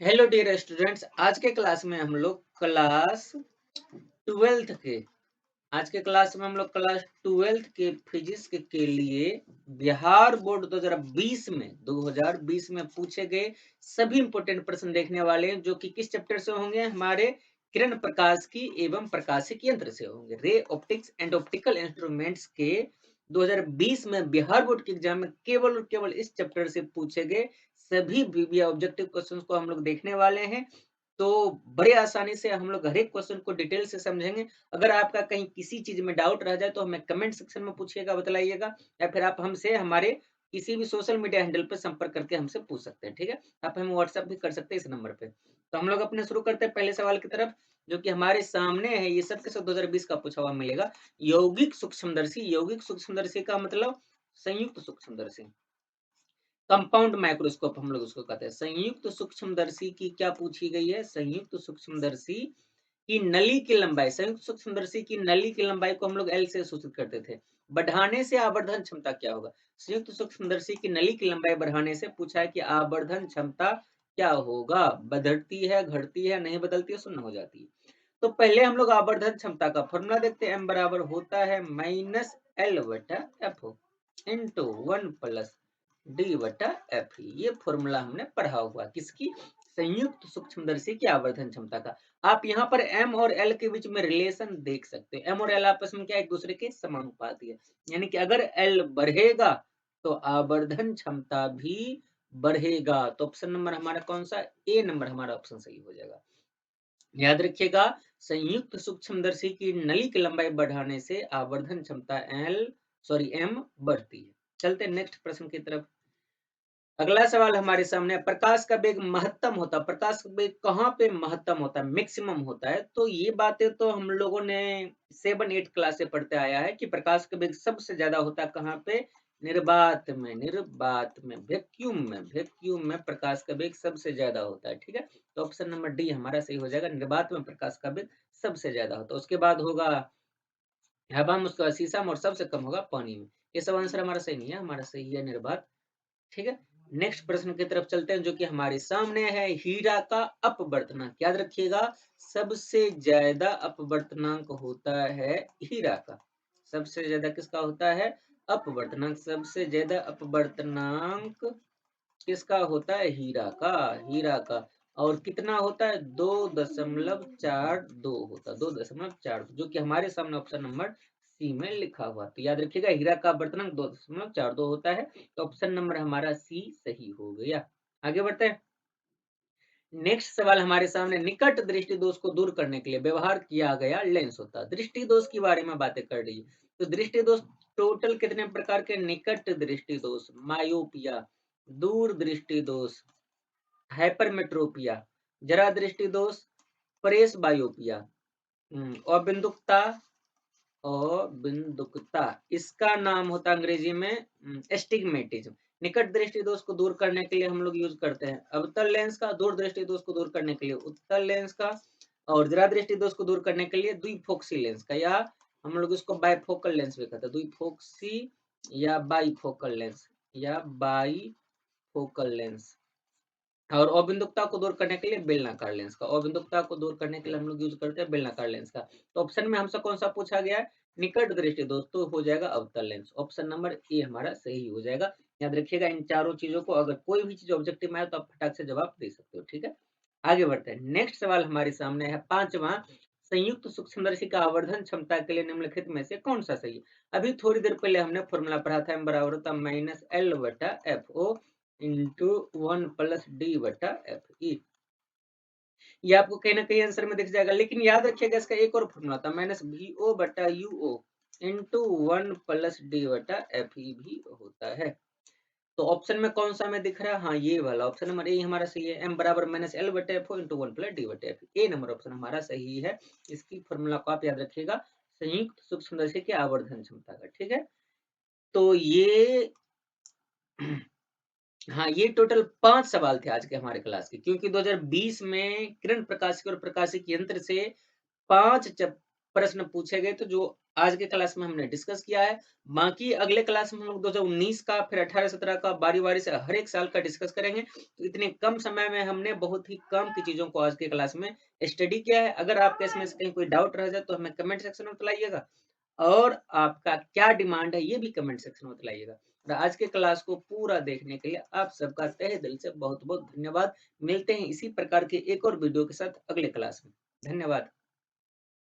Hello dear students. आज के class में हम लोग क्लास ट्वेल्थ के आज के क्लास में हम लोग क्लास ट्वेल्थ के फिजिक्स के लिए बिहार बोर्ड 2020 में पूछे गए सभी इंपोर्टेंट प्रश्न देखने वाले हैं, जो कि किस चैप्टर से होंगे? हमारे किरण प्रकाश की एवं प्रकाशिक यंत्र से होंगे। Ray optics and optical instruments के 2020 में बिहार बोर्ड के एग्जाम में केवल और केवल इस चैप्टर से पूछे गए सभी भी ऑब्जेक्टिव क्वेश्चंस को हम लोग देखने वाले हैं। तो बड़े आसानी से हम लोग हर एक क्वेश्चन को डिटेल से समझेंगे। अगर आपका कहीं किसी चीज में डाउट रह जाए तो हमें कमेंट सेक्शन में पूछिएगा, बतलाइएगा, या फिर आप हमसे हमारे किसी भी सोशल मीडिया हैंडल पर संपर्क करके हमसे पूछ सकते हैं। ठीक है, आप हमें व्हाट्सएप भी कर सकते हैं इस नंबर पे। तो हम लोग अपने शुरू करते हैं पहले सवाल की तरफ, जो कि हमारे सामने है। ये सब के सब 2020 का पूछा हुआ मिलेगा। यौगिक सूक्ष्मदर्शी, यौगिक सूक्ष्मदर्शी का मतलब संयुक्त सूक्ष्मदर्शी, कंपाउंड माइक्रोस्कोप हम लोग उसको कहते हैं। संयुक्त सूक्ष्मदर्शी की क्या पूछी गई है? संयुक्त सूक्ष्मदर्शी की नली की लंबाई, संयुक्त सूक्ष्मदर्शी की नली की लंबाई को हम लोग एल से सूचित करते थे। बढ़ाने से आवर्धन क्षमता क्या होगा? संयुक्त सूक्ष्मदर्शी की नली की लंबाई बढ़ाने से पूछा है कि आवर्धन क्षमता क्या होगा? बदलती है, घटती है, नहीं बदलती है, शून्य हो जाती है। तो पहले हम लोग आवर्धन क्षमता का फॉर्मूला देखते हैं। एम बराबर होता है माइनस एल बटा एफ इंटू 1 + डी बटा एफ। ये फॉर्मूला हमने पढ़ा हुआ किसकी? संयुक्त सूक्ष्मदर्शी की आवर्धन क्षमता का। आप यहाँ पर एम और एल के बीच में रिलेशन देख सकते हैं। एम और एल आपस में क्या एक दूसरे के समानुपाती है, यानी कि अगर एल बढ़ेगा तो आवर्धन क्षमता भी बढ़ेगा। तो ऑप्शन नंबर हमारा कौन सा? ए नंबर हमारा ऑप्शन सही हो जाएगा। याद रखिएगा, संयुक्त सूक्ष्मदर्शी की नली की लंबाई बढ़ाने से आवर्धन क्षमता एम बढ़ती है। चलते नेक्स्ट प्रश्न की तरफ। अगला सवाल हमारे सामने, प्रकाश का वेग महत्तम होता है। प्रकाश का वेग कहाँ पे महत्तम होता है, मैक्सिमम होता है? तो ये बातें तो हम लोगों ने 7-8 क्लास से पढ़ते आया है कि प्रकाश का वेग सबसे ज्यादा होता है कहाँ पे? निर्वात में, निर्वात में, वैक्यूम में प्रकाश का वेग सबसे ज्यादा होता है। ठीक है, तो ऑप्शन नंबर डी हमारा सही हो जाएगा। निर्वात में प्रकाश का वेग सबसे ज्यादा होता है। उसके बाद होगा हवा में, उसका शीशा में, और सबसे कम होगा पानी में। ये सब आंसर हमारा सही नहीं है, हमारा सही है निर्वात। ठीक है, नेक्स्ट प्रश्न की तरफ चलते हैं, जो कि हमारे सामने है। हीरा का अपवर्तनांक, याद रखिएगा, सबसे ज्यादा अपवर्तनांक होता है हीरा का। सबसे ज्यादा किसका होता है? अपवर्तनांक। सबसे ज्यादा अपवर्तनांक किसका होता है? हीरा का, हीरा का। और कितना होता है? 2.42 होता है, 2.42, जो कि हमारे सामने ऑप्शन नंबर सी में लिखा हुआ। तो याद रखिएगा, हीरा का अपवर्तनांक 2.42 होता है। तो ऑप्शन नंबर हमारा सी सही हो गया। आगे बढ़ते हैं। नेक्स्ट सवाल हमारे सामने, निकट दृष्टि दोष को दूर करने के लिए व्यवहार किया गया लेंस होता है। दृष्टि दोष के बारे में बातें कर रही है। तो दृष्टि दोष टोटल कितने प्रकार के? निकट दृष्टि दोष, मायोपिया, दूर दृष्टि दोष, हाइपरमेट्रोपिया, जरा दृष्टि दोष, परेश बायोपिया, अबिंदुकता, अबिंदुकता, इसका नाम होता है अंग्रेजी में एस्टिग्मेटिज्म। निकट दृष्टि दोष को दूर करने के लिए हम लोग यूज करते हैं अवतल लेंस का, दूर दृष्टि दोष को दूर करने के लिए उत्तल लेंस का, और जरा दृष्टि दोष को दूर करने के लिए द्विफोक्सी लेंस का, या हम लोग इसको बाइफोकल लेंस भी कहते हैं। द्विफोक्सी या बाइफोकल लेंस, या बाइफोकल लेंस। और अबिंदुकता को दूर करने के लिए बेलनाकार लेंस का, अबिंदुकता को दूर करने के लिए हम लोग यूज करते हैं बेलनाकार लेंस का। तो ऑप्शन में हमसे कौन सा पूछा गया है? निकट दृष्टि दोष, तो हो जाएगा अवतल लेंस। ऑप्शन नंबर ए हमारा सही हो जाएगा। याद रखिएगा, इन चारों चीजों को अगर कोई भी चीज ऑब्जेक्टिव में आए तो आप फटाक से जवाब दे सकते हो। ठीक है, आगे बढ़ते हैं। नेक्स्ट सवाल हमारे सामने है पांचवा, संयुक्त सूक्ष्मदर्शी का आवर्धन क्षमता के लिए निम्नलिखित में से कौन सा सही है? अभी थोड़ी देर पहले हमने फॉर्मूला पढ़ा था, एम बराबर होता माइनस एल बटा एफ ओ इंटू 1 + डी बटा एफ ई। ये आपको कहीं ना कहीं आंसर में दिख जाएगा, लेकिन याद रखिएगा इसका एक और फॉर्मूला था, माइनस वी ओ बटा यू ओ इंटू 1 + डी बटा एफ ई भी होता है। तो ऑप्शन में कौन सा हमें दिख रहा है? हाँ, ये वाला ऑप्शन नंबर ए हमारा सही है। एम बराबर माइनस एल बटे एफ इंटू 1 + डी बटे एफ, ए नंबर ऑप्शन हमारा सही है। इसकी फॉर्मूला को आप याद रखिएगा, संयुक्त सूक्ष्मदर्शी की आवर्धन क्षमता का। ठीक है, तो ये हाँ, ये टोटल 5 सवाल थे आज के हमारे क्लास के, क्योंकि 2020 में किरण प्रकाशिकी और प्रकाशिक यंत्र से 5 प्रश्न पूछे गए थे, जो आज के क्लास में हमने डिस्कस किया है। बाकी अगले क्लास में हम लोग 2019 का, फिर 18-17 का बारी-बारी से हर एक साल का डिस्कस करेंगे। तो इतने कम समय में हमने बहुत ही कम की चीज़ों को आज के क्लास में स्टडी किया है। अगर आपके इसमें से कहीं कोई डाउट रह जाए तो हमें कमेंट सेक्शन में बताइएगा, और आपका क्या डिमांड है ये भी कमेंट सेक्शन में बताइएगा। और आज के क्लास को पूरा देखने के लिए आप सबका तहे दिल से बहुत-बहुत धन्यवाद। मिलते हैं इसी प्रकार के एक और वीडियो के साथ अगले क्लास में। धन्यवाद।